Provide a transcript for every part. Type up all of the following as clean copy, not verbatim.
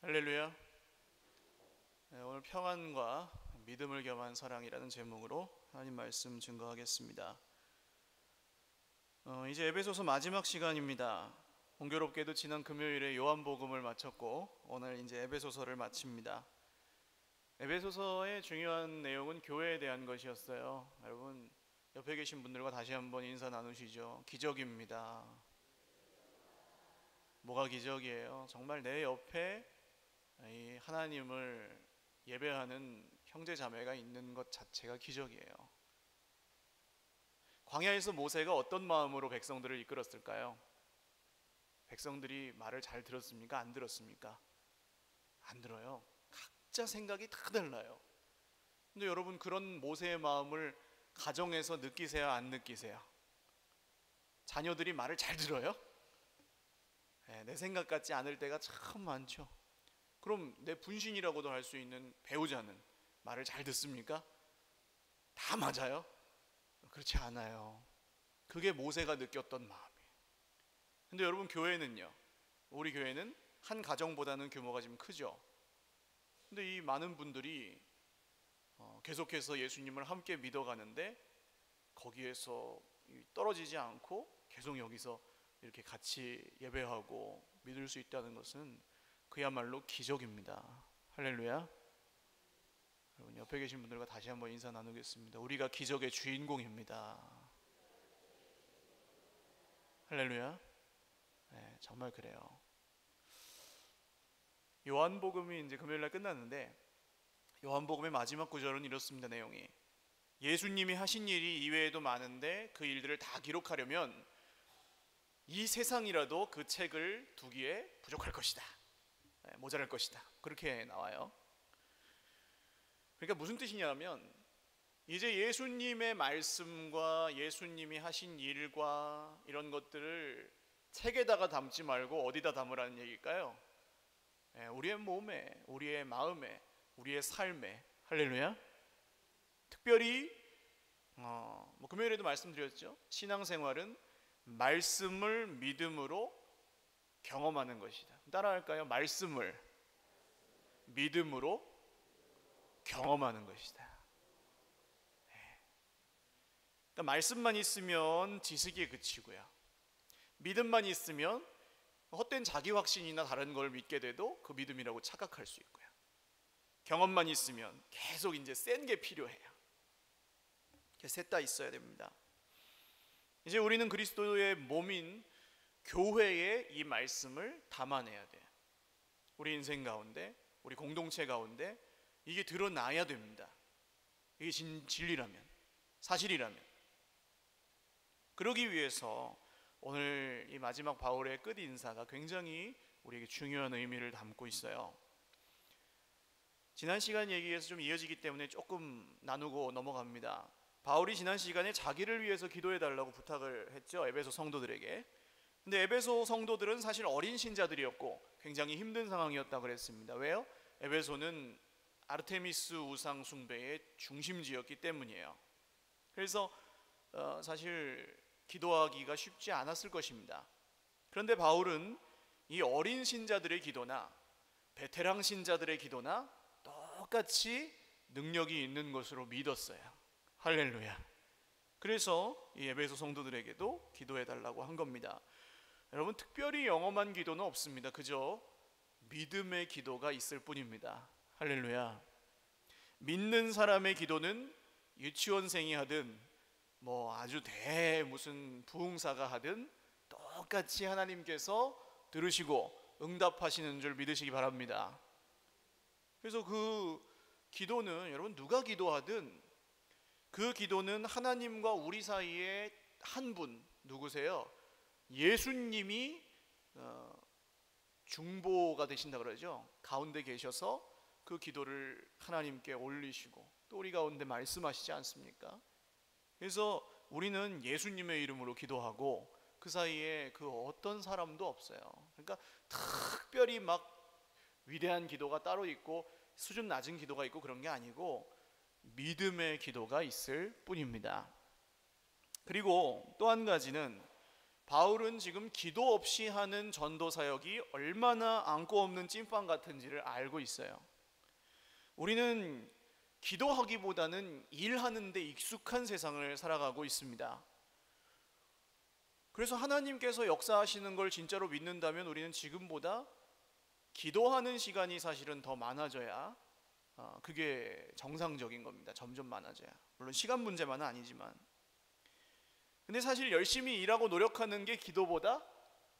할렐루야. 오늘 평안과 믿음을 겸한 사랑이라는 제목으로 하나님 말씀 증거하겠습니다. 이제 에베소서 마지막 시간입니다. 공교롭게도 지난 금요일에 요한복음을 마쳤고 오늘 이제 에베소서를 마칩니다. 에베소서의 중요한 내용은 교회에 대한 것이었어요. 여러분 옆에 계신 분들과 다시 한번 인사 나누시죠. 기적입니다. 뭐가 기적이에요? 정말 내 옆에 이 하나님을 예배하는 형제 자매가 있는 것 자체가 기적이에요. 광야에서 모세가 어떤 마음으로 백성들을 이끌었을까요? 백성들이 말을 잘 들었습니까? 안 들었습니까? 안 들어요. 각자 생각이 다 달라요. 근데 여러분 그런 모세의 마음을 가정에서 느끼세요? 안 느끼세요? 자녀들이 말을 잘 들어요? 내 생각 같지 않을 때가 참 많죠. 그럼 내 분신이라고도 할 수 있는 배우자는 말을 잘 듣습니까? 다 맞아요? 그렇지 않아요. 그게 모세가 느꼈던 마음이에요. 근데 여러분 교회는요, 우리 교회는 한 가정보다는 규모가 좀 크죠. 근데 이 많은 분들이 계속해서 예수님을 함께 믿어가는데 거기에서 떨어지지 않고 계속 여기서 이렇게 같이 예배하고 믿을 수 있다는 것은 그야말로 기적입니다. 할렐루야. 여러분 옆에 계신 분들과 다시 한번 인사 나누겠습니다. 우리가 기적의 주인공입니다. 할렐루야. 네, 정말 그래요. 요한복음이 이제 금요일날 끝났는데 요한복음의 마지막 구절은 이렇습니다. 내용이 예수님이 하신 일이 이외에도 많은데 그 일들을 다 기록하려면 이 세상이라도 그 책을 두기에 부족할 것이다. 모자랄 것이다. 그렇게 나와요. 그러니까 무슨 뜻이냐면 이제 예수님의 말씀과 예수님이 하신 일과 이런 것들을 책에다가 담지 말고 어디다 담으라는 얘기일까요? 우리의 몸에, 우리의 마음에, 우리의 삶에. 할렐루야. 특별히 금요일에도 말씀드렸죠. 신앙생활은 말씀을 믿음으로 경험하는 것이다. 따라할까요? 말씀을 믿음으로 경험하는 것이다. 그러니까 말씀만 있으면 지식에 그치고요. 믿음만 있으면 헛된 자기 확신이나 다른 걸 믿게 돼도 그 믿음이라고 착각할 수 있고요. 경험만 있으면 계속 이제 센 게 필요해요. 셋 다 있어야 됩니다. 이제 우리는 그리스도의 몸인 교회에 이 말씀을 담아내야 돼요. 우리 인생 가운데, 우리 공동체 가운데 이게 드러나야 됩니다. 이게 진리라면, 사실이라면. 그러기 위해서 오늘 이 마지막 바울의 끝 인사가 굉장히 우리에게 중요한 의미를 담고 있어요. 지난 시간 얘기에서 좀 이어지기 때문에 조금 나누고 넘어갑니다. 바울이 지난 시간에 자기를 위해서 기도해 달라고 부탁을 했죠. 에베소 성도들에게. 근데 에베소 성도들은 사실 어린 신자들이었고 굉장히 힘든 상황이었다고 그랬습니다. 왜요? 에베소는 아르테미스 우상 숭배의 중심지였기 때문이에요. 그래서 사실 기도하기가 쉽지 않았을 것입니다. 그런데 바울은 이 어린 신자들의 기도나 베테랑 신자들의 기도나 똑같이 능력이 있는 것으로 믿었어요. 할렐루야. 그래서 이 에베소 성도들에게도 기도해 달라고 한 겁니다. 여러분 특별히 영험한 기도는 없습니다. 그저 믿음의 기도가 있을 뿐입니다. 할렐루야. 믿는 사람의 기도는 유치원생이 하든 아주 무슨 부흥사가 하든 똑같이 하나님께서 들으시고 응답하시는 줄 믿으시기 바랍니다. 그래서 그 기도는 여러분 누가 기도하든 그 기도는 하나님과 우리 사이에 한 분 누구세요? 예수님이 중보가 되신다 그러죠. 가운데 계셔서 그 기도를 하나님께 올리시고 또 우리 가운데 말씀하시지 않습니까? 그래서 우리는 예수님의 이름으로 기도하고 그 사이에 그 어떤 사람도 없어요. 그러니까 특별히 막 위대한 기도가 따로 있고 수준 낮은 기도가 있고 그런 게 아니고 믿음의 기도가 있을 뿐입니다. 그리고 또 한 가지는 바울은 지금 기도 없이 하는 전도 사역이 얼마나 안고 없는 찐빵 같은지를 알고 있어요. 우리는 기도하기보다는 일하는 데 익숙한 세상을 살아가고 있습니다. 그래서 하나님께서 역사하시는 걸 진짜로 믿는다면 우리는 지금보다 기도하는 시간이 사실은 더 많아져야 그게 정상적인 겁니다. 점점 많아져야. 물론 시간 문제만은 아니지만. 근데 사실 열심히 일하고 노력하는 게 기도보다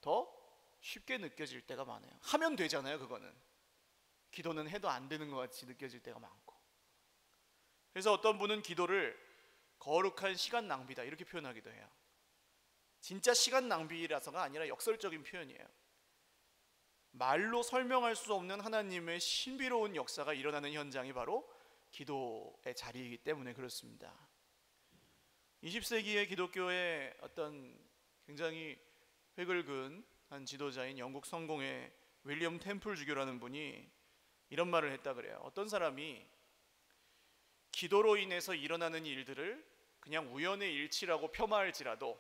더 쉽게 느껴질 때가 많아요. 하면 되잖아요, 그거는. 기도는 해도 안 되는 것 같이 느껴질 때가 많고. 그래서 어떤 분은 기도를 거룩한 시간 낭비다 이렇게 표현하기도 해요. 진짜 시간 낭비라서가 아니라 역설적인 표현이에요. 말로 설명할 수 없는 하나님의 신비로운 역사가 일어나는 현장이 바로 기도의 자리이기 때문에 그렇습니다. 20세기의 기독교의 어떤 굉장히 획을 그은 한 지도자인 영국 성공의 윌리엄 템플 주교라는 분이 이런 말을 했다 그래요. 어떤 사람이 기도로 인해서 일어나는 일들을 그냥 우연의 일치라고 폄하할지라도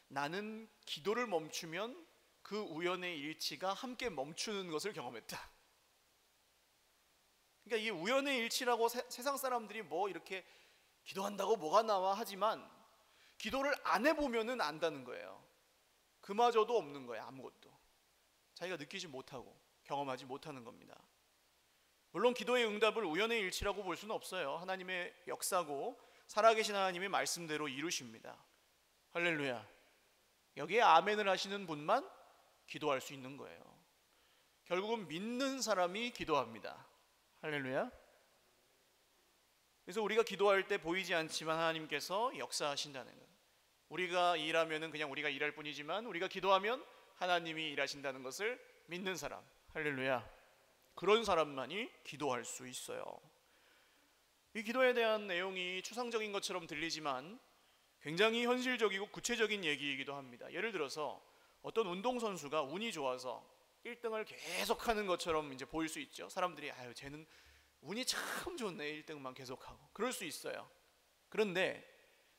나는 기도를 멈추면 그 우연의 일치가 함께 멈추는 것을 경험했다. 그러니까 이 우연의 일치라고 세상 사람들이 뭐 이렇게 기도한다고 뭐가 나와 하지만 기도를 안 해보면은 안다는 거예요. 그마저도 없는 거예요. 아무것도 자기가 느끼지 못하고 경험하지 못하는 겁니다. 물론 기도의 응답을 우연의 일치라고 볼 수는 없어요. 하나님의 역사고 살아계신 하나님의 말씀대로 이루십니다. 할렐루야. 여기에 아멘을 하시는 분만 기도할 수 있는 거예요. 결국은 믿는 사람이 기도합니다. 할렐루야. 그래서 우리가 기도할 때 보이지 않지만 하나님께서 역사하신다는 거예요. 우리가 일하면은 그냥 우리가 일할 뿐이지만 우리가 기도하면 하나님이 일하신다는 것을 믿는 사람, 할렐루야. 그런 사람만이 기도할 수 있어요. 이 기도에 대한 내용이 추상적인 것처럼 들리지만 굉장히 현실적이고 구체적인 얘기이기도 합니다. 예를 들어서 어떤 운동선수가 운이 좋아서 1등을 계속하는 것처럼 이제 보일 수 있죠. 사람들이 아유 쟤는 운이 참 좋네 1등만 계속하고 그럴 수 있어요. 그런데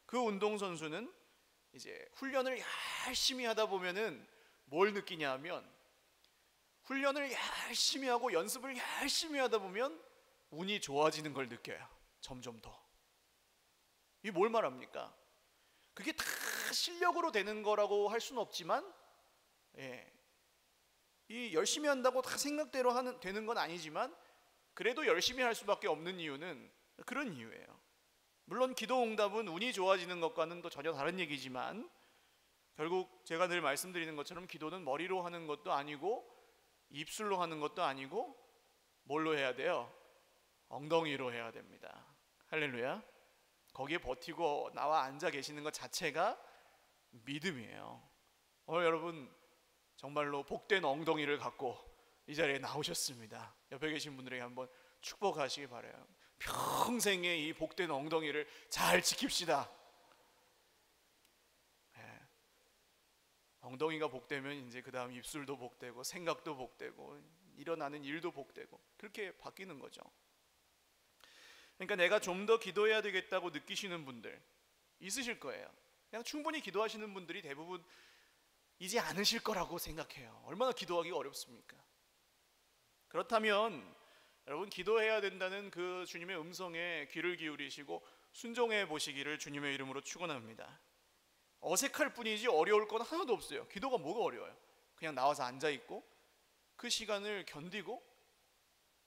그 운동선수는 이제 훈련을 열심히 하다 보면은 뭘 느끼냐 하면 훈련을 열심히 하고 연습을 열심히 하다 보면 운이 좋아지는 걸 느껴요. 점점 더. 이게 뭘 말합니까? 그게 다 실력으로 되는 거라고 할 수는 없지만 이 열심히 한다고 다 생각대로 되는 건 아니지만 그래도 열심히 할 수밖에 없는 이유는 그런 이유예요. 물론 기도 응답은 운이 좋아지는 것과는 또 전혀 다른 얘기지만 결국 제가 늘 말씀드리는 것처럼 기도는 머리로 하는 것도 아니고 입술로 하는 것도 아니고 뭘로 해야 돼요? 엉덩이로 해야 됩니다. 할렐루야. 거기에 버티고 나와 앉아 계시는 것 자체가 믿음이에요. 오늘 여러분 정말로 복된 엉덩이를 갖고 이 자리에 나오셨습니다. 옆에 계신 분들에게 한번 축복하시기 바라요. 평생의 이 복된 엉덩이를 잘 지킵시다. 엉덩이가 복되면 이제 그 다음 입술도 복되고 생각도 복되고 일어나는 일도 복되고 그렇게 바뀌는 거죠. 그러니까 내가 좀 더 기도해야 되겠다고 느끼시는 분들 있으실 거예요. 그냥 충분히 기도하시는 분들이 대부분이지 않으실 거라고 생각해요. 얼마나 기도하기가 어렵습니까? 그렇다면 여러분 기도해야 된다는 그 주님의 음성에 귀를 기울이시고 순종해 보시기를 주님의 이름으로 축원합니다. 어색할 뿐이지 어려울 건 하나도 없어요. 기도가 뭐가 어려워요? 그냥 나와서 앉아있고 그 시간을 견디고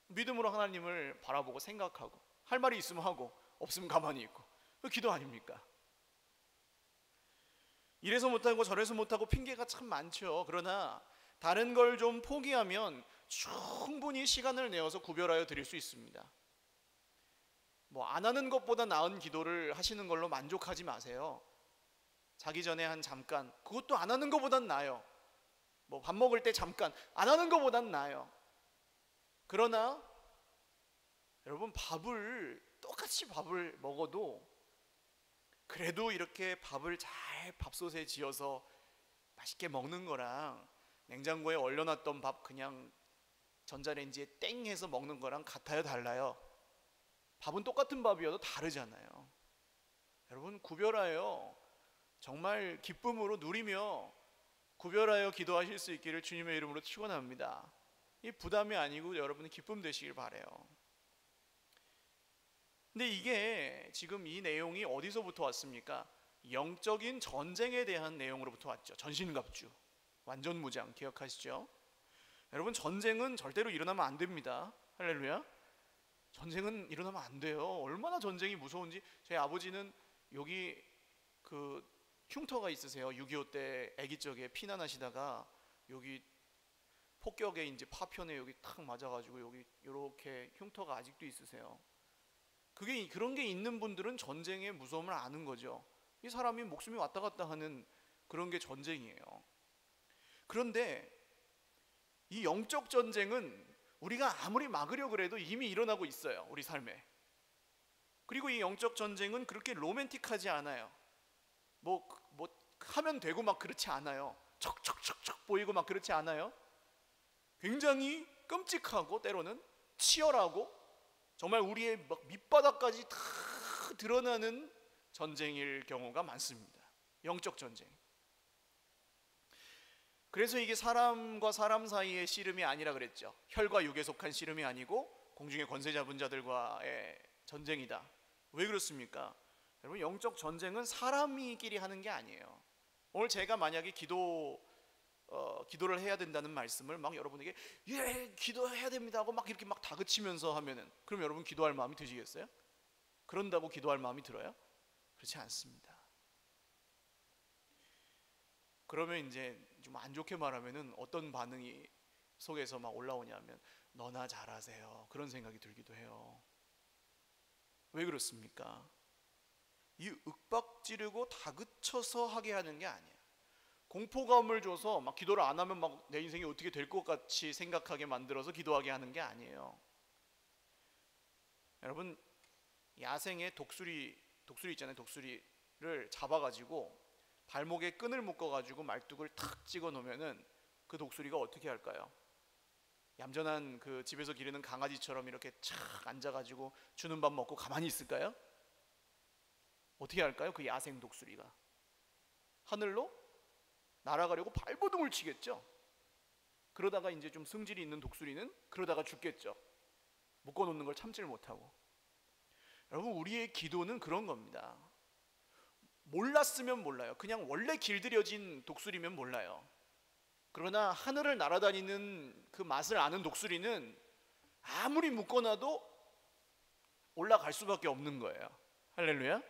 믿음으로 하나님을 바라보고 생각하고 할 말이 있으면 하고 없으면 가만히 있고 그 기도 아닙니까? 이래서 못하고 저래서 못하고 핑계가 참 많죠. 그러나 다른 걸 좀 포기하면 충분히 시간을 내어서 구별하여 드릴 수 있습니다. 뭐 안 하는 것보다 나은 기도를 하시는 걸로 만족하지 마세요. 자기 전에 한 잠깐, 그것도 안 하는 것보단 나아요. 뭐 밥 먹을 때 잠깐, 안 하는 것보단 나아요. 그러나 여러분 똑같이 밥을 먹어도 그래도 이렇게 밥을 잘 밥솥에 지어서 맛있게 먹는 거랑 냉장고에 얼려놨던 밥 그냥 전자레인지에 땡 해서 먹는 거랑 같아요, 달라요? 밥은 똑같은 밥이어도 다르잖아요. 여러분 구별하여 정말 기쁨으로 누리며 구별하여 기도하실 수 있기를 주님의 이름으로 축원합니다. 이 부담이 아니고 여러분의 기쁨 되시길 바라요. 근데 이게 지금 이 내용이 어디서부터 왔습니까? 영적인 전쟁에 대한 내용으로부터 왔죠. 전신갑주, 완전무장, 기억하시죠? 여러분, 전쟁은 절대로 일어나면 안 됩니다. 할렐루야. 전쟁은 일어나면 안 돼요. 얼마나 전쟁이 무서운지. 저희 아버지는 여기 그 흉터가 있으세요. 6.25 때 아기 적에 피난하시다가 여기 폭격에 이제 파편에 여기 탁 맞아가지고 여기 이렇게 흉터가 아직도 있으세요. 그런 게 있는 분들은 전쟁의 무서움을 아는 거죠. 이 사람이 목숨이 왔다 갔다 하는 그런 게 전쟁이에요. 그런데 이 영적 전쟁은 우리가 아무리 막으려고 해도 이미 일어나고 있어요. 우리 삶에. 그리고 이 영적 전쟁은 그렇게 로맨틱하지 않아요. 뭐 하면 되고 막 그렇지 않아요. 척척척척 보이고 막 그렇지 않아요. 굉장히 끔찍하고 때로는 치열하고 정말 우리의 막 밑바닥까지 다 드러나는 전쟁일 경우가 많습니다. 영적 전쟁. 그래서 이게 사람과 사람 사이의 씨름이 아니라 그랬죠. 혈과 육에 속한 씨름이 아니고 공중의 권세 잡은 자들과의 전쟁이다. 왜 그렇습니까? 여러분, 영적 전쟁은 사람이끼리 하는 게 아니에요. 오늘 제가 만약에 기도를 해야 된다는 말씀을 막 여러분에게 기도해야 됩니다 하고 막 이렇게 막 다그치면서 하면은, 그럼 여러분 기도할 마음이 드시겠어요? 그런다고 기도할 마음이 들어요? 그렇지 않습니다. 그러면 이제 좀 안 좋게 말하면은 어떤 반응이 속에서 막 올라오냐면 너나 잘하세요, 그런 생각이 들기도 해요. 왜 그렇습니까? 이 윽박지르고 다그쳐서 하게 하는 게 아니에요. 공포감을 줘서 막 기도를 안 하면 막 내 인생이 어떻게 될 것 같이 생각하게 만들어서 기도하게 하는 게 아니에요. 여러분, 야생의 독수리 있잖아요. 독수리를 잡아가지고 발목에 끈을 묶어가지고 말뚝을 탁 찍어 놓으면은 그 독수리가 어떻게 할까요? 얌전한 그 집에서 기르는 강아지처럼 이렇게 착 앉아가지고 주는 밥 먹고 가만히 있을까요? 어떻게 할까요? 그 야생 독수리가 하늘로 날아가려고 발버둥을 치겠죠. 그러다가 이제 좀 승질이 있는 독수리는 그러다가 죽겠죠. 묶어놓는 걸 참지를 못하고. 여러분, 우리의 기도는 그런 겁니다. 몰랐으면 몰라요. 그냥 원래 길들여진 독수리면 몰라요. 그러나 하늘을 날아다니는 그 맛을 아는 독수리는 아무리 묶어놔도 올라갈 수밖에 없는 거예요. 할렐루야.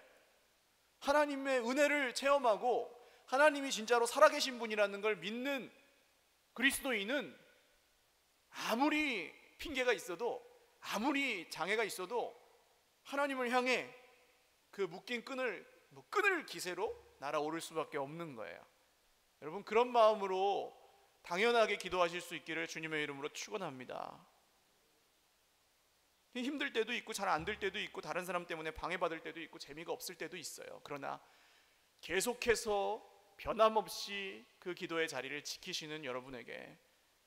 하나님의 은혜를 체험하고 하나님이 진짜로 살아계신 분이라는 걸 믿는 그리스도인은 아무리 핑계가 있어도, 아무리 장애가 있어도 하나님을 향해 그 묶인 끈을 기세로 날아오를 수밖에 없는 거예요. 여러분, 그런 마음으로 당연하게 기도하실 수 있기를 주님의 이름으로 축원합니다. 힘들 때도 있고 잘 안 될 때도 있고 다른 사람 때문에 방해받을 때도 있고 재미가 없을 때도 있어요. 그러나 계속해서 변함없이 그 기도의 자리를 지키시는 여러분에게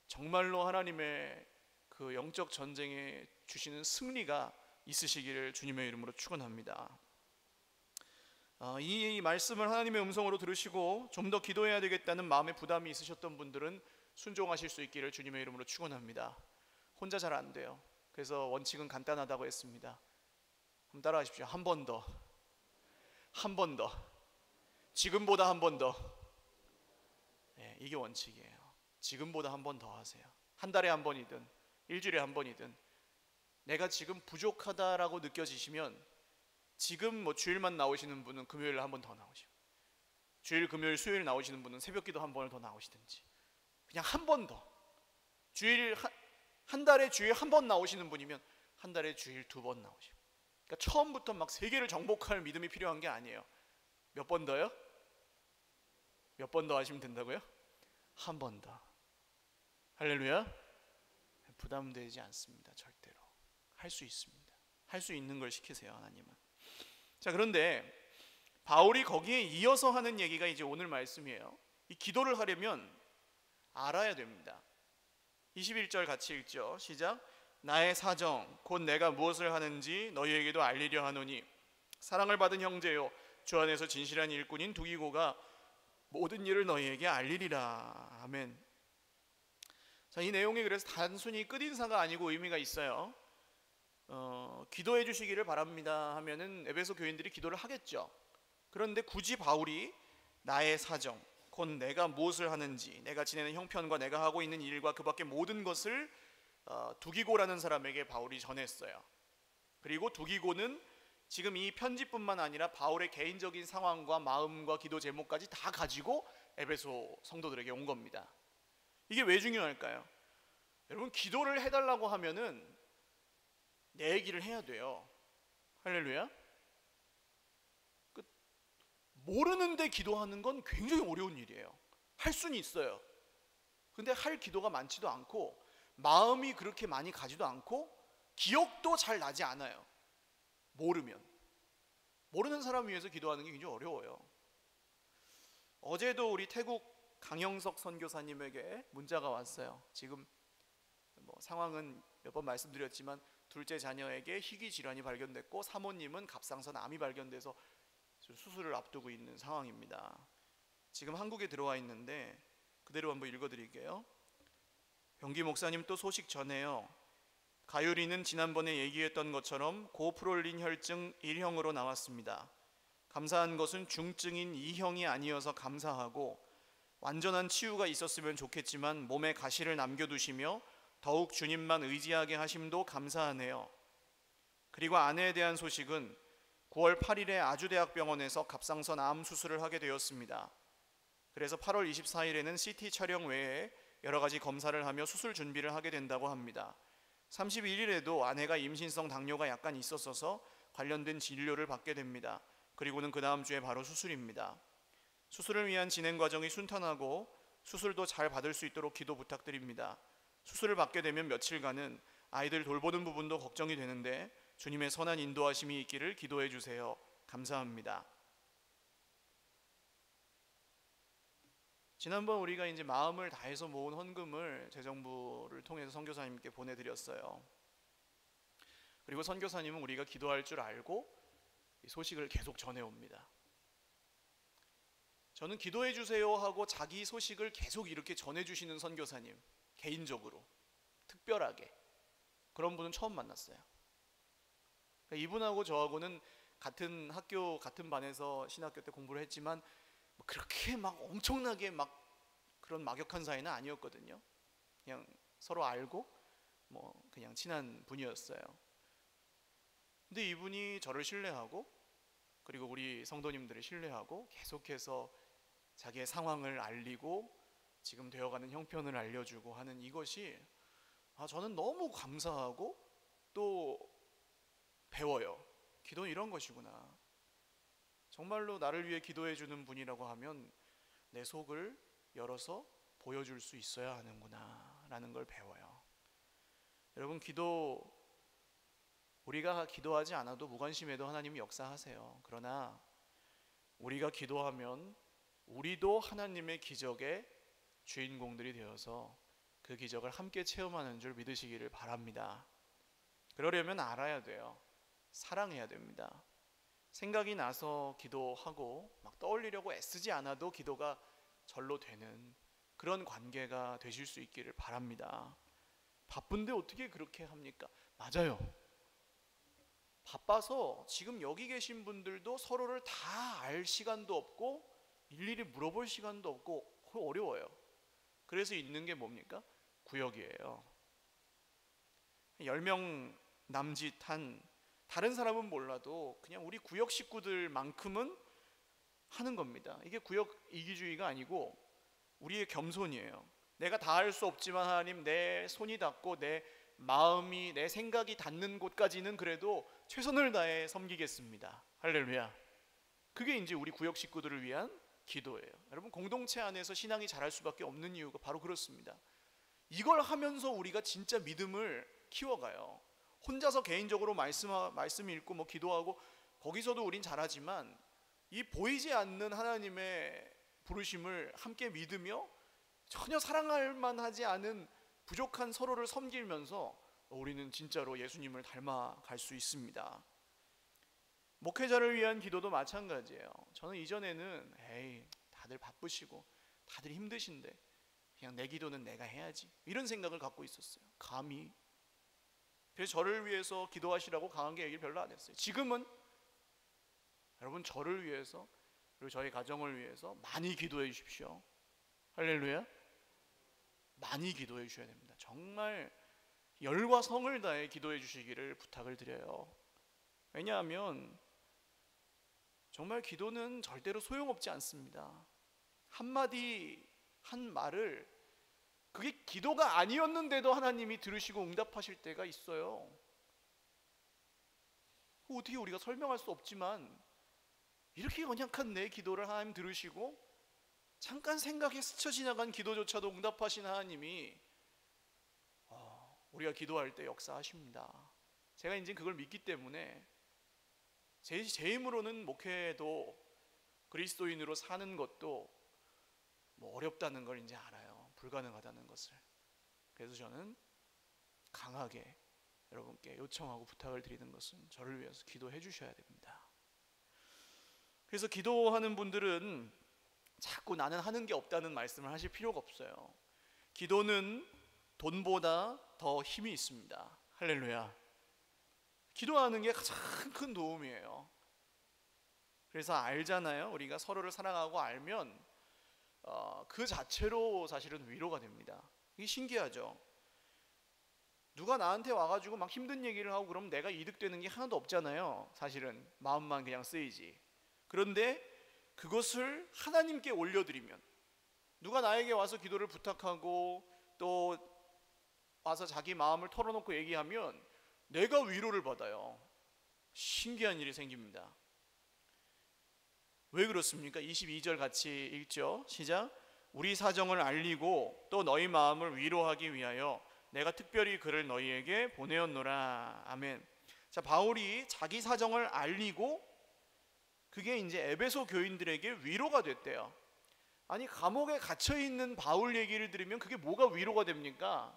정말로 하나님의 그 영적 전쟁에 주시는 승리가 있으시기를 주님의 이름으로 축원합니다. 이 말씀을 하나님의 음성으로 들으시고 좀 더 기도해야 되겠다는 마음의 부담이 있으셨던 분들은 순종하실 수 있기를 주님의 이름으로 축원합니다. 혼자 잘 안 돼요. 그래서 원칙은 간단하다고 했습니다. 한번 따라 하십시오. 한 번 더, 한 번 더, 지금보다 한 번 더. 네, 이게 원칙이에요. 지금보다 한 번 더 하세요. 한 달에 한 번이든 일주일에 한 번이든 내가 지금 부족하다라고 느껴지시면 지금 뭐 주일만 나오시는 분은 금요일에 한 번 더 나오시고, 주일, 금요일, 수요일 나오시는 분은 새벽기도 한 번을 더 나오시든지, 그냥 한 번 더, 한 달에 주일 한 번 나오시는 분이면 한 달에 주일 2번 나오시고. 그러니까 처음부터 막 세계를 정복할 믿음이 필요한 게 아니에요. 몇 번 더요? 몇 번 더 하시면 된다고요? 한 번 더. 할렐루야. 부담되지 않습니다. 절대로 할 수 있습니다. 할 수 있는 걸 시키세요, 하나님은. 자, 그런데 바울이 거기에 이어서 하는 얘기가 이제 오늘 말씀이에요. 이 기도를 하려면 알아야 됩니다. 21절 같이 읽죠. 시작. 나의 사정 곧 내가 무엇을 하는지 너희에게도 알리려 하노니 사랑을 받은 형제요, 주 안에서 진실한 일꾼인 두기고가 모든 일을 너희에게 알리리라. 아멘. 자, 이 내용이 그래서 단순히 끝인사가 아니고 의미가 있어요. 기도해 주시기를 바랍니다 하면은 에베소 교인들이 기도를 하겠죠. 그런데 굳이 바울이 나의 사정, 곧 내가 무엇을 하는지, 내가 지내는 형편과 내가 하고 있는 일과 그 밖의 모든 것을 두기고라는 사람에게 바울이 전했어요. 그리고 두기고는 지금 이 편지뿐만 아니라 바울의 개인적인 상황과 마음과 기도 제목까지 다 가지고 에베소 성도들에게 온 겁니다. 이게 왜 중요할까요? 여러분, 기도를 해달라고 하면은 내 얘기를 해야 돼요. 할렐루야. 모르는데 기도하는 건 굉장히 어려운 일이에요. 할 수는 있어요. 근데 할 기도가 많지도 않고 마음이 그렇게 많이 가지도 않고 기억도 잘 나지 않아요. 모르는 사람 위해서 기도하는 게 굉장히 어려워요. 어제도 우리 태국 강영석 선교사님에게 문자가 왔어요. 지금 상황은 몇 번 말씀드렸지만 둘째 자녀에게 희귀 질환이 발견됐고 사모님은 갑상선 암이 발견돼서 수술을 앞두고 있는 상황입니다. 지금 한국에 들어와 있는데 그대로 한번 읽어드릴게요. 병기 목사님, 또 소식 전해요. 가유리는 지난번에 얘기했던 것처럼 고프롤린 혈증 1형으로 나왔습니다. 감사한 것은 중증인 2형이 아니어서 감사하고 완전한 치유가 있었으면 좋겠지만 몸에 가시를 남겨두시며 더욱 주님만 의지하게 하심도 감사하네요. 그리고 아내에 대한 소식은 9월 8일에 아주대학병원에서 갑상선 암 수술을 하게 되었습니다. 그래서 8월 24일에는 CT 촬영 외에 여러 가지 검사를 하며 수술 준비를 하게 된다고 합니다. 31일에도 아내가 임신성 당뇨가 약간 있었어서 관련된 진료를 받게 됩니다. 그리고는 그 다음 주에 바로 수술입니다. 수술을 위한 진행 과정이 순탄하고 수술도 잘 받을 수 있도록 기도 부탁드립니다. 수술을 받게 되면 며칠간은 아이들 돌보는 부분도 걱정이 되는데 주님의 선한 인도하심이 있기를 기도해 주세요. 감사합니다. 지난번 우리가 이제 마음을 다해서 모은 헌금을 재정부를 통해서 선교사님께 보내드렸어요. 그리고 선교사님은 우리가 기도할 줄 알고 이 소식을 계속 전해옵니다. 저는 기도해 주세요 하고 자기 소식을 계속 이렇게 전해주시는 선교사님, 개인적으로 특별하게 그런 분은 처음 만났어요. 그러니까 이분하고 저하고는 같은 학교 같은 반에서 신학교 때 공부를 했지만 그렇게 막 엄청나게 막 그런 막역한 사이는 아니었거든요. 그냥 서로 알고 그냥 친한 분이었어요. 근데 이분이 저를 신뢰하고 그리고 우리 성도님들을 신뢰하고 계속해서 자기의 상황을 알리고 지금 되어가는 형편을 알려주고 하는 이것이 저는 너무 감사하고 또 배워요. 기도는 이런 것이구나. 정말로 나를 위해 기도해 주는 분이라고 하면 내 속을 열어서 보여줄 수 있어야 하는구나 라는 걸 배워요. 여러분, 우리가 기도하지 않아도 무관심해도 하나님이 역사하세요. 그러나 우리가 기도하면 우리도 하나님의 기적의 주인공들이 되어서 그 기적을 함께 체험하는 줄 믿으시기를 바랍니다. 그러려면 알아야 돼요. 사랑해야 됩니다. 생각이 나서 기도하고 막 떠올리려고 애쓰지 않아도 기도가 절로 되는 그런 관계가 되실 수 있기를 바랍니다. 바쁜데 어떻게 그렇게 합니까? 맞아요. 바빠서 지금 여기 계신 분들도 서로를 다 알 시간도 없고 일일이 물어볼 시간도 없고 어려워요. 그래서 있는 게 뭡니까? 구역이에요. 10명 남짓한 다른 사람은 몰라도 그냥 우리 구역 식구들만큼은 하는 겁니다. 이게 구역 이기주의가 아니고 우리의 겸손이에요. 내가 다 할 수 없지만 하나님, 내 손이 닿고 내 마음이, 내 생각이 닿는 곳까지는 그래도 최선을 다해 섬기겠습니다. 할렐루야. 그게 이제 우리 구역 식구들을 위한 기도예요. 여러분, 공동체 안에서 신앙이 자랄 수밖에 없는 이유가 바로 그렇습니다. 이걸 하면서 우리가 진짜 믿음을 키워가요. 혼자서 개인적으로 말씀 읽고 기도하고 거기서도 우린 잘하지만 이 보이지 않는 하나님의 부르심을 함께 믿으며 전혀 사랑할 만하지 않은 부족한 서로를 섬기면서 우리는 진짜로 예수님을 닮아갈 수 있습니다. 목회자를 위한 기도도 마찬가지예요. 저는 이전에는 다들 바쁘시고 다들 힘드신데 그냥 내 기도는 내가 해야지, 이런 생각을 갖고 있었어요. 감히. 그래서 저를 위해서 기도하시라고 강하게 얘기를 별로 안 했어요. 지금은 여러분, 저를 위해서 그리고 저희 가정을 위해서 많이 기도해 주십시오. 할렐루야. 많이 기도해 주셔야 됩니다. 정말 열과 성을 다해 기도해 주시기를 부탁을 드려요. 왜냐하면 정말 기도는 절대로 소용없지 않습니다. 한마디 한 말을, 그게 기도가 아니었는데도 하나님이 들으시고 응답하실 때가 있어요. 어떻게 우리가 설명할 수 없지만 이렇게 연약한 내 기도를 하나님 들으시고 잠깐 생각에 스쳐 지나간 기도조차도 응답하신 하나님이 우리가 기도할 때 역사하십니다. 제가 이제 그걸 믿기 때문에 제 힘으로는 목회도 그리스도인으로 사는 것도 어렵다는 걸 이제 알아요. 불가능하다는 것을. 그래서 저는 강하게 여러분께 요청하고 부탁을 드리는 것은 저를 위해서 기도해 주셔야 됩니다. 그래서 기도하는 분들은 자꾸 나는 하는 게 없다는 말씀을 하실 필요가 없어요. 기도는 돈보다 더 힘이 있습니다. 할렐루야. 기도하는 게 가장 큰 도움이에요. 그래서 알잖아요. 우리가 서로를 사랑하고 알면 그 자체로 사실은 위로가 됩니다. 이게 신기하죠. 누가 나한테 와가지고 막 힘든 얘기를 하고 그러면 내가 이득되는 게 하나도 없잖아요. 사실은 마음만 그냥 쓰이지. 그런데 그것을 하나님께 올려드리면, 누가 나에게 와서 기도를 부탁하고 또 와서 자기 마음을 털어놓고 얘기하면 내가 위로를 받아요. 신기한 일이 생깁니다. 왜 그렇습니까? 22절 같이 읽죠. 시작. 우리 사정을 알리고 또 너희 마음을 위로하기 위하여 내가 특별히 그를 너희에게 보내었노라. 아멘. 자, 바울이 자기 사정을 알리고 그게 이제 에베소 교인들에게 위로가 됐대요. 아니, 감옥에 갇혀 있는 바울 얘기를 들으면 그게 뭐가 위로가 됩니까?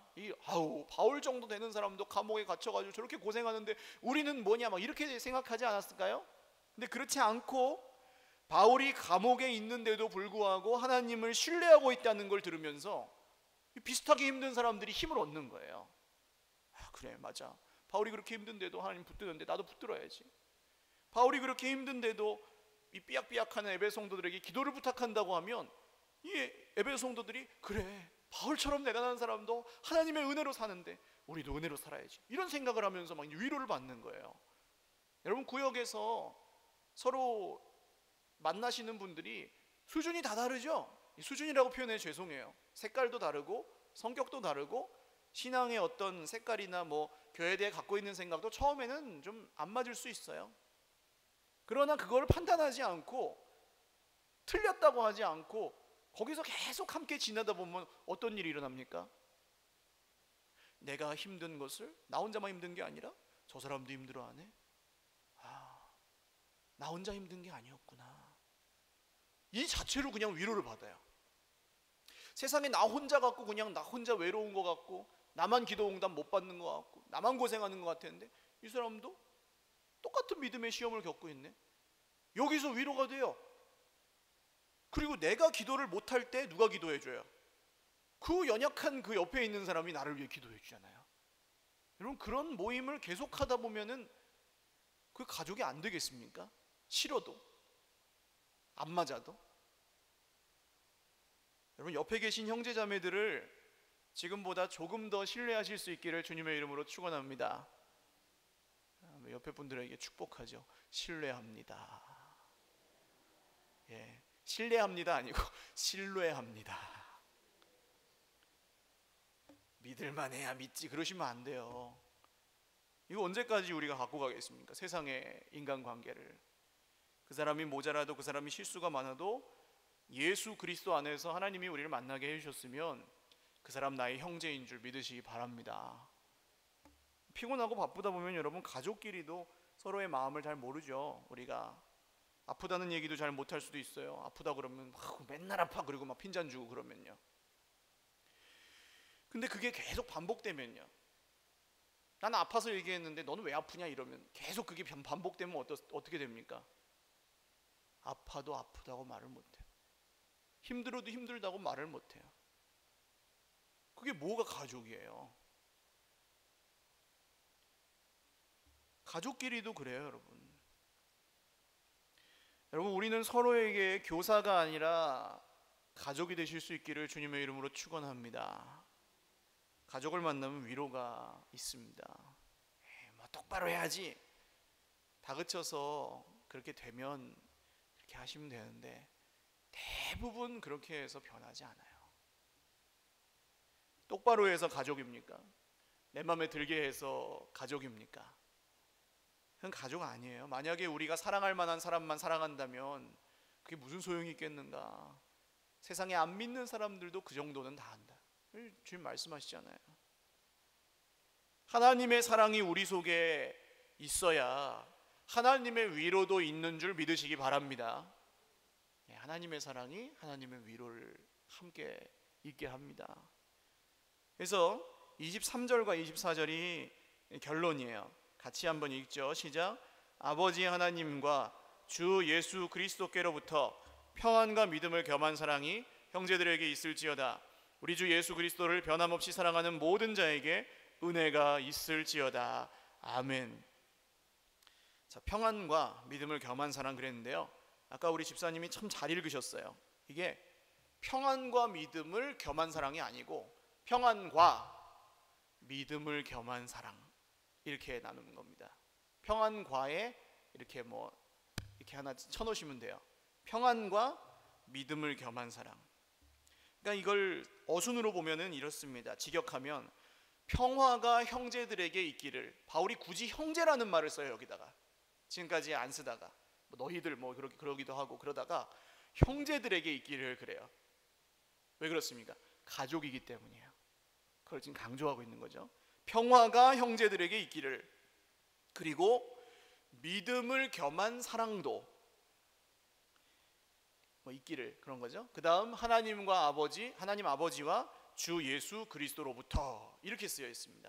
바울 정도 되는 사람도 감옥에 갇혀가지고 저렇게 고생하는데 우리는 뭐냐, 막 이렇게 생각하지 않았을까요? 근데 그렇지 않고 바울이 감옥에 있는데도 불구하고 하나님을 신뢰하고 있다는 걸 들으면서 비슷하게 힘든 사람들이 힘을 얻는 거예요. 그래, 맞아. 바울이 그렇게 힘든데도 하나님 붙드는데 나도 붙들어야지. 바울이 그렇게 힘든데도 이 삐약삐약하는 에베소 성도들에게 기도를 부탁한다고 하면 이 에베소 성도들이 그래, 바울처럼 대단한 사람도 하나님의 은혜로 사는데 우리도 은혜로 살아야지, 이런 생각을 하면서 막 위로를 받는 거예요. 여러분, 구역에서 서로 만나시는 분들이 수준이 다 다르죠. 수준이라고 표현해 죄송해요. 색깔도 다르고 성격도 다르고 신앙의 어떤 색깔이나 교회에 대해 갖고 있는 생각도 처음에는 좀 안 맞을 수 있어요. 그러나 그걸 판단하지 않고 틀렸다고 하지 않고 거기서 계속 함께 지내다 보면 어떤 일이 일어납니까? 내가 힘든 것을 나 혼자만 힘든 게 아니라 저 사람도 힘들어하네. 나 혼자 힘든 게 아니었구나. 이 자체로 그냥 위로를 받아요. 세상에 나 혼자 같고 그냥 나 혼자 외로운 것 같고 나만 기도 응답 못 받는 것 같고 나만 고생하는 것 같았는데 이 사람도 똑같은 믿음의 시험을 겪고 있네. 여기서 위로가 돼요. 그리고 내가 기도를 못할 때 누가 기도해줘요? 그 연약한 그 옆에 있는 사람이 나를 위해 기도해주잖아요. 여러분, 그런 모임을 계속하다 보면은 그 가족이 안 되겠습니까? 싫어도, 안 맞아도. 여러분, 옆에 계신 형제 자매들을 지금보다 조금 더 신뢰하실 수 있기를 주님의 이름으로 축원합니다. 옆에 분들에게 축복하죠. 신뢰합니다. 예, 신뢰합니다 아니고 신뢰합니다. 믿을만 해야 믿지 그러시면 안 돼요. 이거 언제까지 우리가 갖고 가겠습니까? 세상의 인간관계를. 그 사람이 모자라도 그 사람이 실수가 많아도 예수 그리스도 안에서 하나님이 우리를 만나게 해주셨으면 그 사람 나의 형제인 줄 믿으시기 바랍니다. 피곤하고 바쁘다 보면 여러분, 가족끼리도 서로의 마음을 잘 모르죠. 우리가 아프다는 얘기도 잘 못할 수도 있어요. 아프다 그러면 맨날 아파 그리고 막 핀잔 주고 그러면요. 근데 그게 계속 반복되면요, 나는 아파서 얘기했는데 너는 왜 아프냐 이러면 계속 그게 반복되면 어떻게 됩니까? 아파도 아프다고 말을 못해요. 힘들어도 힘들다고 말을 못해요. 그게 뭐가 가족이에요? 가족끼리도 그래요, 여러분. 여러분, 우리는 서로에게 교사가 아니라 가족이 되실 수 있기를 주님의 이름으로 축원합니다. 가족을 만나면 위로가 있습니다. 뭐 똑바로 해야지. 다그쳐서 그렇게 되면 그렇게 하시면 되는데 대부분 그렇게 해서 변하지 않아요. 똑바로 해서 가족입니까? 내 마음에 들게 해서 가족입니까? 그건 가족 아니에요. 만약에 우리가 사랑할 만한 사람만 사랑한다면 그게 무슨 소용이 있겠는가? 세상에 안 믿는 사람들도 그 정도는 다 한다. 주님 말씀하시잖아요. 하나님의 사랑이 우리 속에 있어야 하나님의 위로도 있는 줄 믿으시기 바랍니다. 하나님의 사랑이 하나님의 위로를 함께 있게 합니다. 그래서 23절과 24절이 결론이에요. 같이 한번 읽죠. 시작. 아버지 하나님과 주 예수 그리스도께로부터 평안과 믿음을 겸한 사랑이 형제들에게 있을지어다. 우리 주 예수 그리스도를 변함없이 사랑하는 모든 자에게 은혜가 있을지어다. 아멘. 자, 평안과 믿음을 겸한 사랑 그랬는데요. 아까 우리 집사님이 참 잘 읽으셨어요. 이게 평안과 믿음을 겸한 사랑이 아니고 평안과 믿음을 겸한 사랑, 이렇게 나누는 겁니다. 평안과에 이렇게 이렇게 하나 쳐놓으시면 돼요. 평안과 믿음을 겸한 사랑. 그러니까 이걸 어순으로 보면은 이렇습니다. 직역하면 평화가 형제들에게 있기를. 바울이 굳이 형제라는 말을 써요. 여기다가 지금까지 안 쓰다가 너희들 그러기도 하고 그러다가 형제들에게 있기를 그래요. 왜 그렇습니까? 가족이기 때문이에요. 그걸 지금 강조하고 있는 거죠. 평화가 형제들에게 있기를. 그리고 믿음을 겸한 사랑도 있기를, 그런 거죠. 그 다음 하나님 아버지와 주 예수 그리스도로부터, 이렇게 쓰여 있습니다.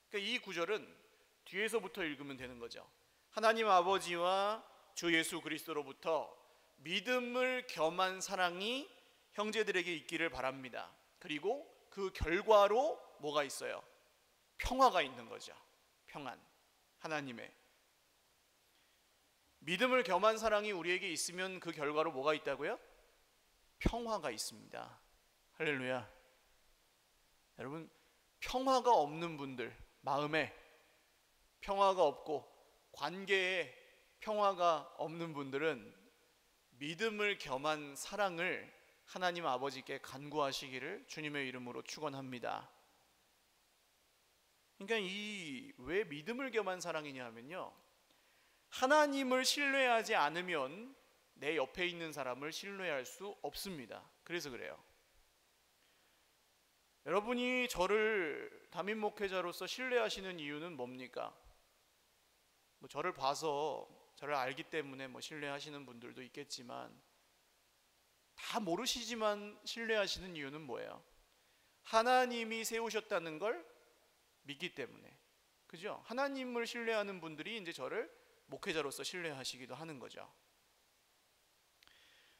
그러니까 이 구절은 뒤에서부터 읽으면 되는 거죠. 하나님 아버지와 주 예수 그리스도로부터 믿음을 겸한 사랑이 형제들에게 있기를 바랍니다. 그리고 그 결과로 뭐가 있어요? 평화가 있는 거죠. 평안. 하나님의 믿음을 겸한 사랑이 우리에게 있으면 그 결과로 뭐가 있다고요? 평화가 있습니다. 할렐루야. 여러분, 평화가 없는 분들, 마음에 평화가 없고 관계에 평화가 없는 분들은 믿음을 겸한 사랑을 하나님 아버지께 간구하시기를 주님의 이름으로 축원합니다. 그러니까 왜 믿음을 겸한 사랑이냐 하면요, 하나님을 신뢰하지 않으면 내 옆에 있는 사람을 신뢰할 수 없습니다. 그래서 그래요. 여러분이 저를 담임 목회자로서 신뢰하시는 이유는 뭡니까? 저를 봐서, 저를 알기 때문에 신뢰하시는 분들도 있겠지만, 다 모르시지만 신뢰하시는 이유는 뭐예요? 하나님이 세우셨다는 걸 믿기 때문에. 그죠? 하나님을 신뢰하는 분들이 이제 저를 목회자로서 신뢰하시기도 하는 거죠.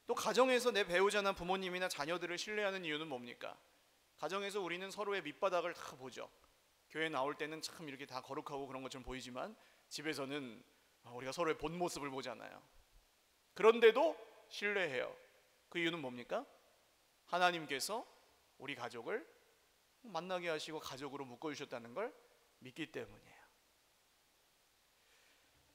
또 가정에서 내 배우자나 부모님이나 자녀들을 신뢰하는 이유는 뭡니까? 가정에서 우리는 서로의 밑바닥을 다 보죠. 교회 나올 때는 참 이렇게 다 거룩하고 그런 것처럼 보이지만 집에서는 우리가 서로의 본 모습을 보잖아요. 그런데도 신뢰해요. 그 이유는 뭡니까? 하나님께서 우리 가족을 만나게 하시고 가족으로 묶어주셨다는 걸 믿기 때문이에요.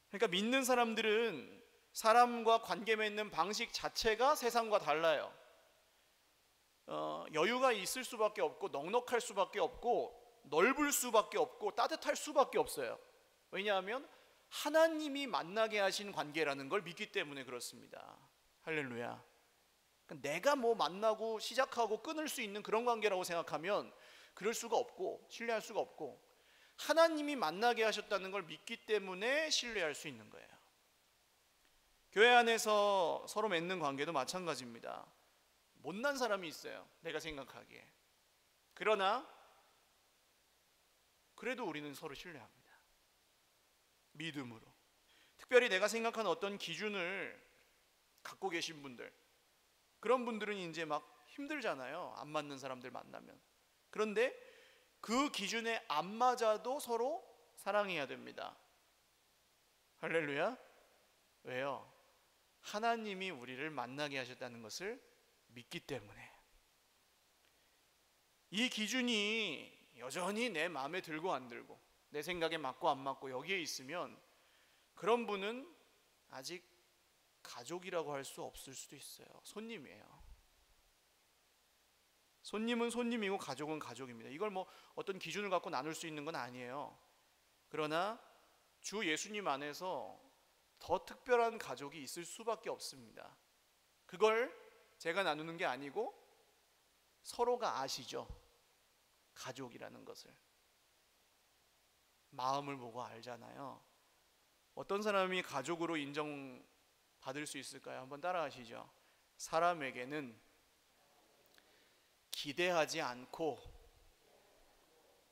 그러니까 믿는 사람들은 사람과 관계 맺는 방식 자체가 세상과 달라요. 여유가 있을 수밖에 없고 넉넉할 수밖에 없고 넓을 수밖에 없고 따뜻할 수밖에 없어요. 왜냐하면 하나님이 만나게 하신 관계라는 걸 믿기 때문에 그렇습니다. 할렐루야. 그러니까 내가 만나고 시작하고 끊을 수 있는 그런 관계라고 생각하면 그럴 수가 없고 신뢰할 수가 없고, 하나님이 만나게 하셨다는 걸 믿기 때문에 신뢰할 수 있는 거예요. 교회 안에서 서로 맺는 관계도 마찬가지입니다. 못난 사람이 있어요, 내가 생각하기에. 그러나 그래도 우리는 서로 신뢰합니다. 믿음으로. 특별히 내가 생각하는 어떤 기준을 갖고 계신 분들, 그런 분들은 이제 막 힘들잖아요. 안 맞는 사람들 만나면. 그런데 그 기준에 안 맞아도 서로 사랑해야 됩니다. 할렐루야. 왜요? 하나님이 우리를 만나게 하셨다는 것을 믿기 때문에. 이 기준이 여전히 내 마음에 들고 안 들고, 내 생각에 맞고 안 맞고 여기에 있으면 그런 분은 아직 가족이라고 할 수 없을 수도 있어요. 손님이에요. 손님은 손님이고 가족은 가족입니다. 이걸 뭐 어떤 기준을 갖고 나눌 수 있는 건 아니에요. 그러나 주 예수님 안에서 더 특별한 가족이 있을 수밖에 없습니다. 그걸 제가 나누는 게 아니고 서로가 아시죠. 가족이라는 것을. 마음을 보고 알잖아요. 어떤 사람이 가족으로 인정받을 수 있을까요? 한번 따라하시죠. 사람에게는 기대하지 않고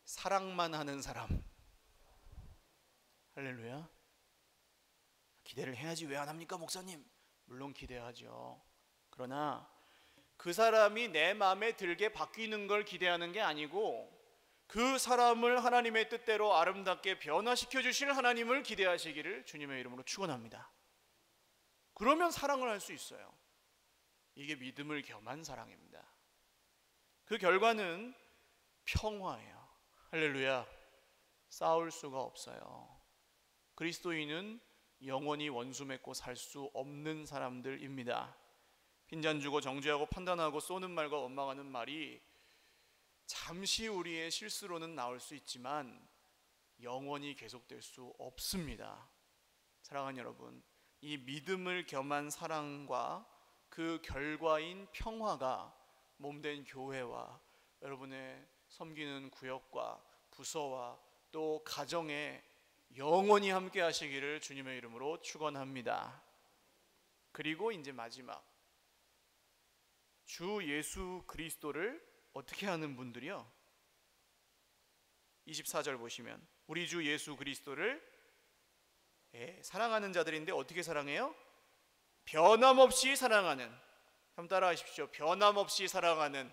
사랑만 하는 사람. 할렐루야. 기대를 해야지 왜 안 합니까, 목사님? 물론 기대하죠. 그러나 그 사람이 내 마음에 들게 바뀌는 걸 기대하는 게 아니고 그 사람을 하나님의 뜻대로 아름답게 변화시켜 주실 하나님을 기대하시기를 주님의 이름으로 축원합니다. 그러면 사랑을 할 수 있어요. 이게 믿음을 겸한 사랑입니다. 그 결과는 평화예요. 할렐루야. 싸울 수가 없어요. 그리스도인은 영원히 원수 맺고 살 수 없는 사람들입니다. 빈잔 주고 정죄하고 판단하고 쏘는 말과 원망하는 말이 잠시 우리의 실수로는 나올 수 있지만 영원히 계속될 수 없습니다. 사랑하는 여러분, 이 믿음을 겸한 사랑과 그 결과인 평화가 몸된 교회와 여러분의 섬기는 구역과 부서와 또 가정에 영원히 함께 하시기를 주님의 이름으로 축원합니다. 그리고 이제 마지막, 주 예수 그리스도를 어떻게 하는 분들이요? 24절 보시면 우리 주 예수 그리스도를 사랑하는 자들인데 어떻게 사랑해요? 변함없이 사랑하는. 한번 따라 하십시오. 변함없이 사랑하는.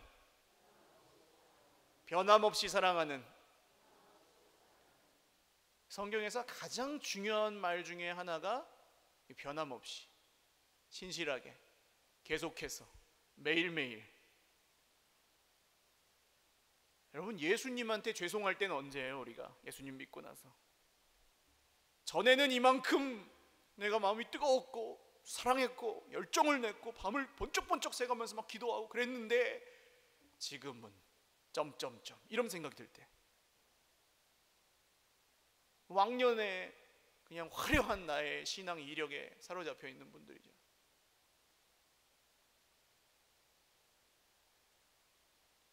변함없이 사랑하는. 성경에서 가장 중요한 말 중에 하나가 변함없이, 신실하게, 계속해서, 매일매일. 여러분, 예수님한테 죄송할 때는 언제예요? 우리가 예수님 믿고 나서 전에는 이만큼 내가 마음이 뜨거웠고 사랑했고 열정을 냈고 밤을 번쩍번쩍 새가면서 막 기도하고 그랬는데 지금은 점점점 이런 생각이 들 때, 왕년에 그냥 화려한 나의 신앙 이력에 사로잡혀 있는 분들이죠.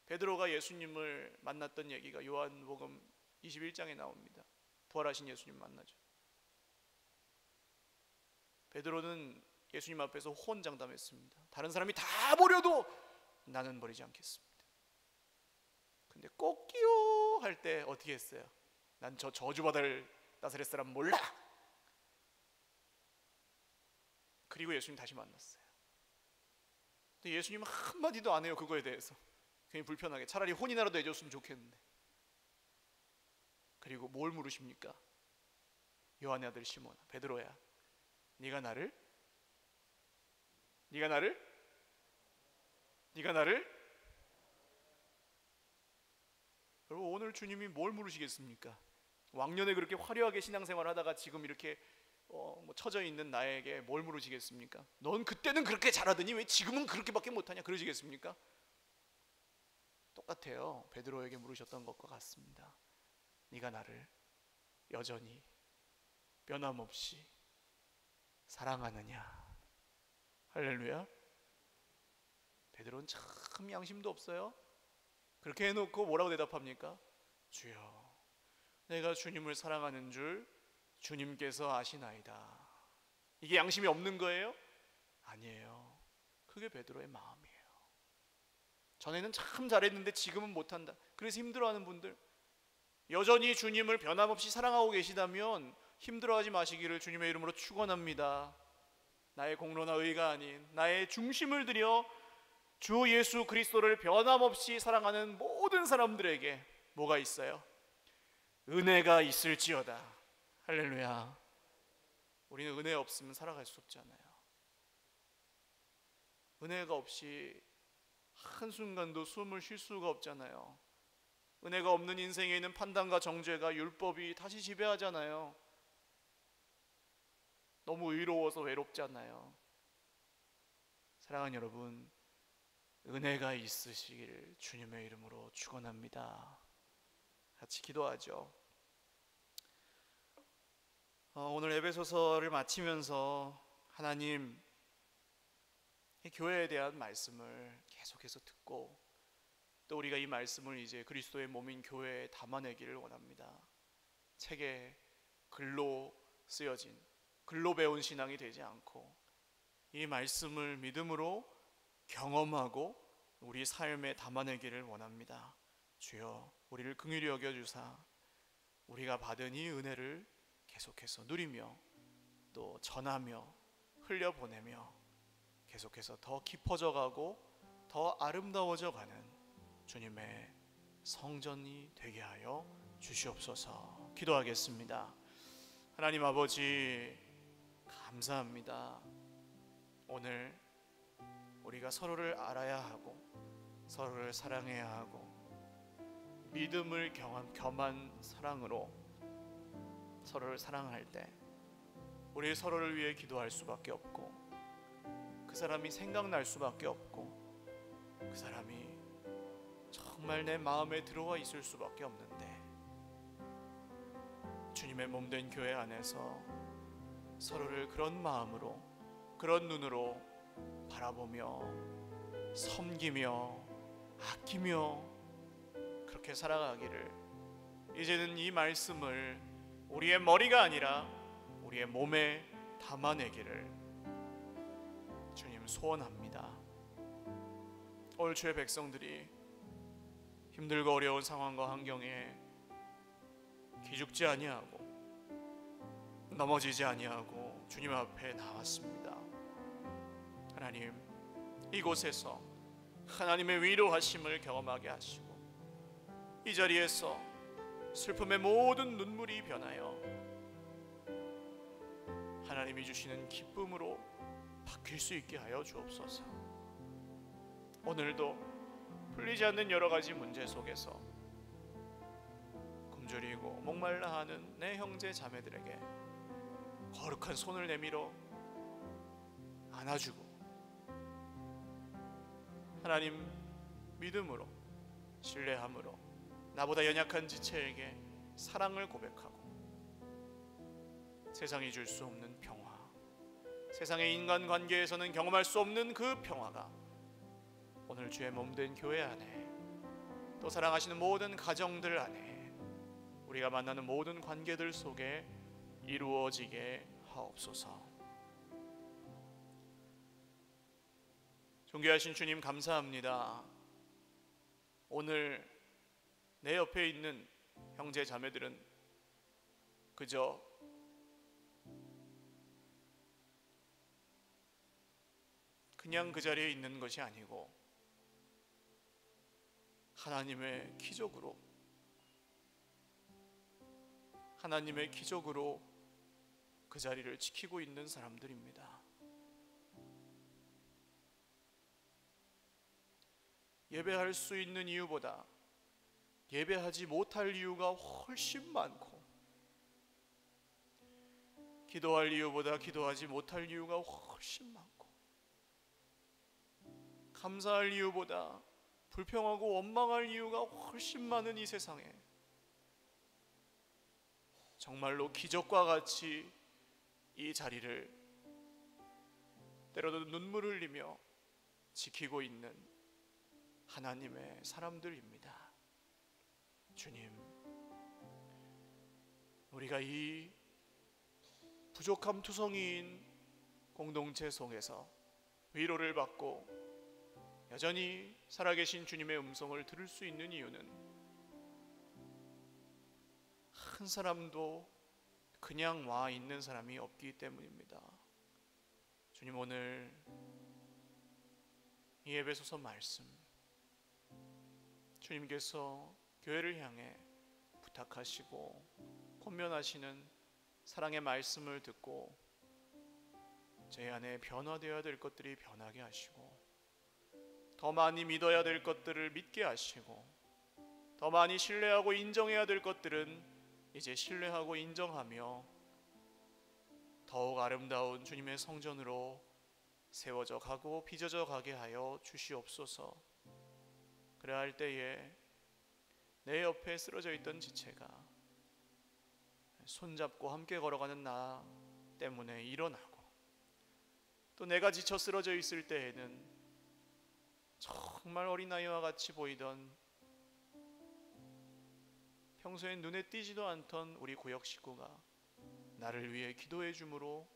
베드로가 예수님을 만났던 얘기가 요한복음 21장에 나옵니다. 부활하신 예수님 만나죠. 베드로는 예수님 앞에서 호언장담했습니다. 다른 사람이 다 버려도 나는 버리지 않겠습니다. 근데 꼭기요 할 때 어떻게 했어요? 난 저 저주받을 나사렛 사람 몰라. 그리고 예수님 다시 만났어요. 근데 예수님은 한마디도 안 해요. 그거에 대해서 괜히 불편하게. 차라리 혼이나라도 해줬으면 좋겠는데. 그리고 뭘 물으십니까? 요한의 아들 시몬아, 베드로야, 네가 나를 여러분, 오늘 주님이 뭘 물으시겠습니까? 왕년에 그렇게 화려하게 신앙생활을 하다가 지금 이렇게 처져 있는 나에게 뭘 물으시겠습니까? 넌 그때는 그렇게 잘하더니 왜 지금은 그렇게밖에 못하냐 그러시겠습니까? 똑같아요. 베드로에게 물으셨던 것과 같습니다. 네가 나를 여전히 변함없이 사랑하느냐? 할렐루야. 베드로는 참 양심도 없어요. 그렇게 해놓고 뭐라고 대답합니까? 주여, 내가 주님을 사랑하는 줄 주님께서 아시나이다. 이게 양심이 없는 거예요? 아니에요. 그게 베드로의 마음이에요. 전에는 참 잘했는데 지금은 못한다. 그래서 힘들어하는 분들, 여전히 주님을 변함없이 사랑하고 계시다면 힘들어하지 마시기를 주님의 이름으로 축원합니다. 나의 공로나 의가 아닌 나의 중심을 들여 주 예수 그리스도를 변함없이 사랑하는 모든 사람들에게 뭐가 있어요? 은혜가 있을지어다. 할렐루야. 우리는 은혜 없으면 살아갈 수 없잖아요. 은혜가 없이 한순간도 숨을 쉴 수가 없잖아요. 은혜가 없는 인생에 있는 판단과 정죄가 율법이 다시 지배하잖아요. 너무 의로워서 외롭잖아요. 사랑하는 여러분, 은혜가 있으시길 주님의 이름으로 축원합니다. 같이 기도하죠. 오늘 에베소서를 마치면서 하나님, 이 교회에 대한 말씀을 계속해서 듣고 또 우리가 이 말씀을 이제 그리스도의 몸인 교회에 담아내기를 원합니다. 책에 글로 쓰여진, 글로 배운 신앙이 되지 않고 이 말씀을 믿음으로 경험하고 우리 삶에 담아내기를 원합니다. 주여, 우리를 긍휼히 여겨주사 우리가 받은 이 은혜를 계속해서 누리며 또 전하며 흘려보내며 계속해서 더 깊어져 가고 더 아름다워져 가는 주님의 성전이 되게 하여 주시옵소서. 기도하겠습니다. 하나님 아버지, 감사합니다. 오늘 우리가 서로를 알아야 하고 서로를 사랑해야 하고 믿음을 겸한 사랑으로 서로를 사랑할 때 우리 서로를 위해 기도할 수밖에 없고 그 사람이 생각날 수밖에 없고 그 사람이 정말 내 마음에 들어와 있을 수밖에 없는데 주님의 몸된 교회 안에서 서로를 그런 마음으로 그런 눈으로 바라보며 섬기며 아끼며 그렇게 살아가기를 이제는 이 말씀을 우리의 머리가 아니라 우리의 몸에 담아내기를 주님 소원합니다. 오늘 주의 백성들이 힘들고 어려운 상황과 환경에 기죽지 아니하고 넘어지지 아니하고 주님 앞에 나왔습니다. 하나님, 이곳에서 하나님의 위로하심을 경험하게 하시고 이 자리에서 슬픔의 모든 눈물이 변하여 하나님이 주시는 기쁨으로 바뀔 수 있게 하여 주옵소서. 오늘도 풀리지 않는 여러 가지 문제 속에서 굶주리고 목말라 하는 내 형제 자매들에게 거룩한 손을 내밀어 안아주고 하나님 믿음으로 신뢰함으로 나보다 연약한 지체에게 사랑을 고백하고 세상이 줄 수 없는 평화, 세상의 인간관계에서는 경험할 수 없는 그 평화가 오늘 주의 몸된 교회 안에 또 사랑하시는 모든 가정들 안에 우리가 만나는 모든 관계들 속에 이루어지게 하옵소서. 존귀하신 주님, 감사합니다. 오늘 내 옆에 있는 형제 자매들은 그저 그냥 그 자리에 있는 것이 아니고 하나님의 기적으로 그 자리를 지키고 있는 사람들입니다. 예배할 수 있는 이유보다 예배하지 못할 이유가 훨씬 많고 기도할 이유보다 기도하지 못할 이유가 훨씬 많고 감사할 이유보다 불평하고 원망할 이유가 훨씬 많은 이 세상에 정말로 기적과 같이 이 자리를 때로도 눈물 흘리며 지키고 있는 하나님의 사람들입니다. 주님, 우리가 이 부족함 투성이인 공동체 속에서 위로를 받고 여전히 살아계신 주님의 음성을 들을 수 있는 이유는 한 사람도 그냥 와 있는 사람이 없기 때문입니다. 주님, 오늘 이 에베소서 말씀, 주님께서 교회를 향해 부탁하시고 권면하시는 사랑의 말씀을 듣고 제 안에 변화되어야 될 것들이 변하게 하시고, 더 많이 믿어야 될 것들을 믿게 하시고, 더 많이 신뢰하고 인정해야 될 것들은 이제 신뢰하고 인정하며 더욱 아름다운 주님의 성전으로 세워져 가고 빚어져 가게 하여 주시옵소서. 그래야 할 때에 내 옆에 쓰러져 있던 지체가 손잡고 함께 걸어가는 나 때문에 일어나고, 또 내가 지쳐 쓰러져 있을 때에는 정말 어린아이와 같이 보이던, 평소엔 눈에 띄지도 않던 우리 구역 식구가 나를 위해 기도해 주므로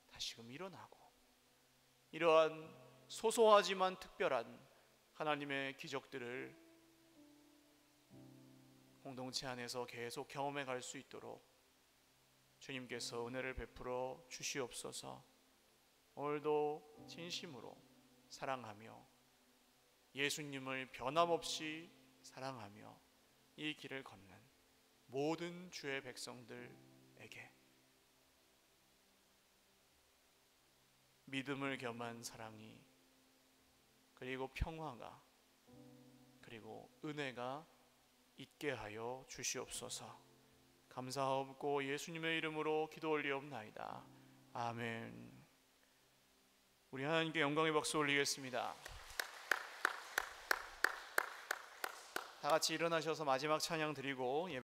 다시금 일어나고, 이러한 소소하지만 특별한 하나님의 기적들을 공동체 안에서 계속 경험해 갈 수 있도록 주님께서 은혜를 베풀어 주시옵소서. 오늘도 진심으로 사랑하며 예수님을 변함없이 사랑하며 이 길을 걷는 모든 주의 백성들에게 믿음을 겸한 사랑이, 그리고 평화가, 그리고 은혜가 있게 하여 주시옵소서. 감사하옵고 예수님의 이름으로 기도 올리옵나이다. 아멘. 우리 하나님께 영광의 박수 올리겠습니다. 다 같이 일어나셔서 마지막 찬양 드리고